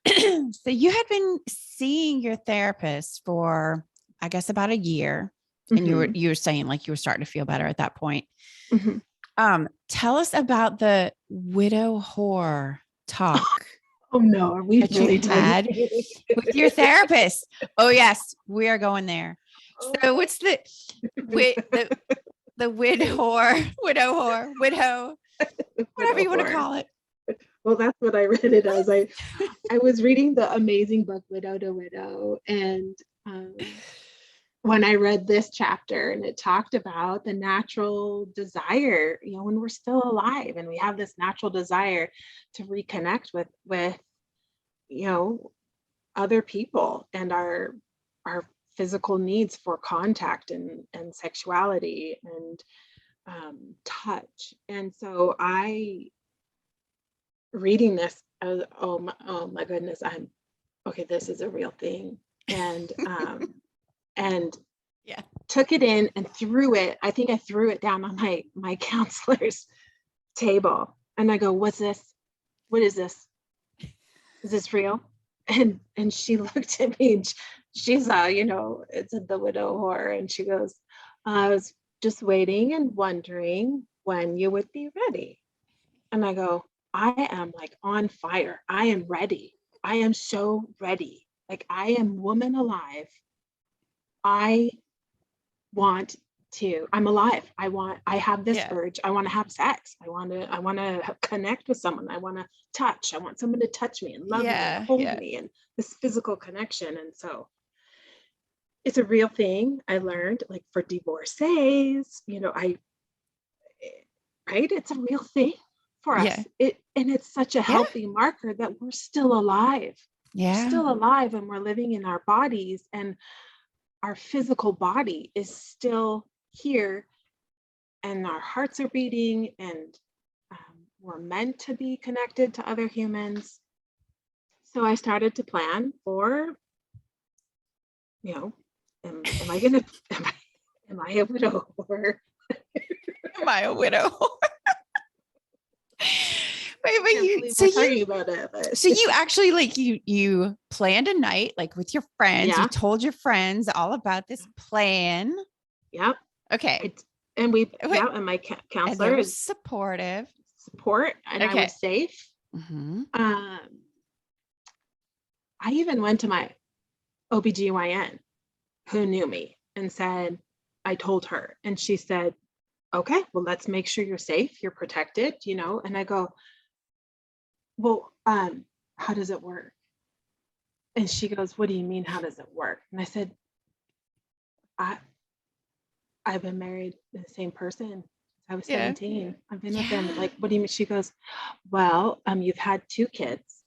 So you had been seeing your therapist for, I guess, about a year, and you were saying like you were starting to feel better at that point. Tell us about the widow whore talk. Oh no, are we that really you had with your therapist? Oh yes, we are going there. So what's the widow, whatever you want to call it? Well, that's what I read it as. I was reading the amazing book Widow to Widow, and when I read this chapter, and it talked about the natural desire, when we're still alive and we have this natural desire to reconnect with other people and our physical needs for contact and sexuality and touch. And so reading this, I was, oh my goodness, this is a real thing. And yeah, took it in and threw it. I think I threw it down on my counselor's table. And I go, what's this? What is this? Is this real? And she looked at me, and she's it's the widow whore. And she goes, I was just waiting and wondering when you would be ready. And I go, I am like on fire. I am ready. I am so ready. Like, I am woman alive. I'm alive. I have this urge. I want to have sex. I want to connect with someone. I want to touch. I want someone to touch me and love me and hold me, and this physical connection. And so it's a real thing. I learned, like, for divorcees, it's a real thing for us. It's such a healthy marker that we're still alive. We're still alive, and we're living in our bodies, and our physical body is still here, and our hearts are beating, and we're meant to be connected to other humans. So I started to plan for, am I a widow, or am I a widow? Wait, so you actually, like, you planned a night, like, with your friends. You told your friends all about this plan. Yep. Okay. And my counselor was supportive. And I was safe. I even went to my OBGYN, who knew me, and said, I told her, and she said, okay, well, let's make sure you're safe, you're protected, and I go, well, how does it work? And she goes, what do you mean, how does it work? And I said, I've been married to the same person since I was 17. I've been with them. Like, what do you mean? She goes, well, you've had 2 kids.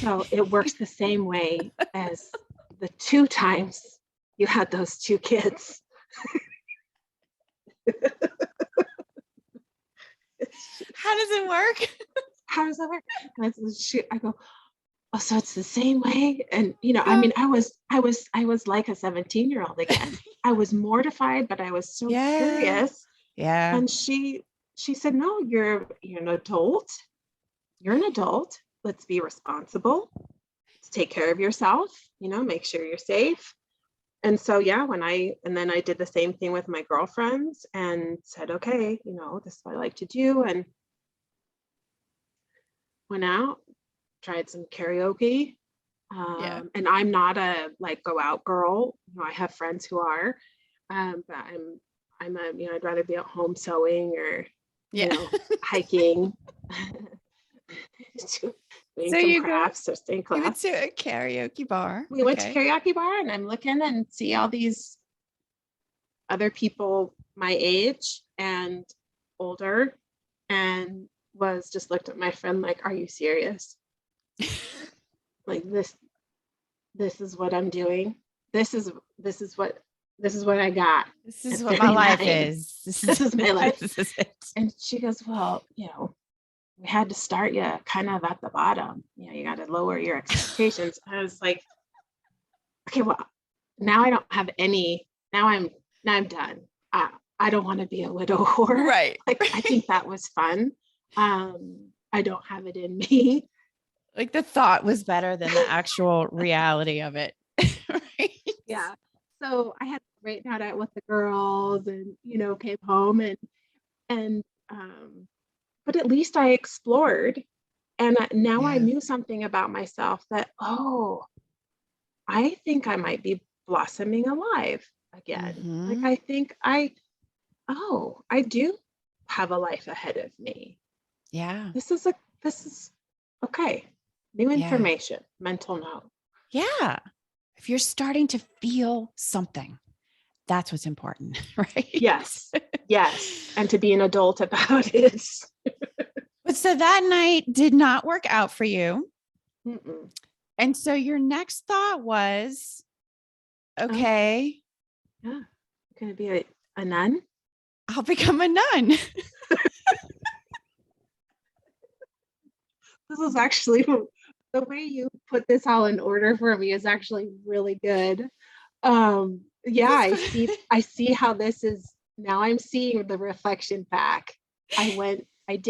So it works the same way as the 2 times you had those 2 kids. How does it work? How does that work? And I go, oh, so it's the same way. And I was like a 17-year-old again. I was mortified, but I was so curious. Yeah. And she said, no, you're an adult. You're an adult. Let's be responsible. Let's take care of yourself, make sure you're safe. And so, then I did the same thing with my girlfriends and said, okay, this is what I like to do. And went out, tried some karaoke. And I'm not a go out girl. I have friends who are, but I'd rather be at home sewing or, hiking. Doing some crafts or staying class. You went to a karaoke bar. We went to karaoke bar, and I'm looking and see all these other people my age and older, and was just looked at my friend like, are you serious? Like, this is what I'm doing. This is what I got. This is what my life is. This is my life. This is it. And she goes, well, we had to start you kind of at the bottom. You got to lower your expectations. I was like, okay, well, now I don't have any. Now I'm done. I don't want to be a widow whore. Right. Like, I think that was fun. I don't have it in me. Like the thought was better than the actual reality of it. Right? Yeah. So I had a great night out with the girls and, came home and, but at least I explored and now I Yeah. knew something about myself that, oh, I think I might be blossoming alive again. Like, Mm-hmm. I think I do have a life ahead of me. Yeah. This is okay. New Yeah. information, mental note. Yeah. If you're starting to feel something, that's what's important, right? Yes. Yes. And to be an adult about it. But so that night did not work out for you. Mm-mm. And so your next thought was, Oh, okay, yeah. I'm gonna be a nun. I'll become a nun. This is actually the way you put this all in order for me is actually really good. Yeah, I see how this is now. I'm seeing the reflection back. I did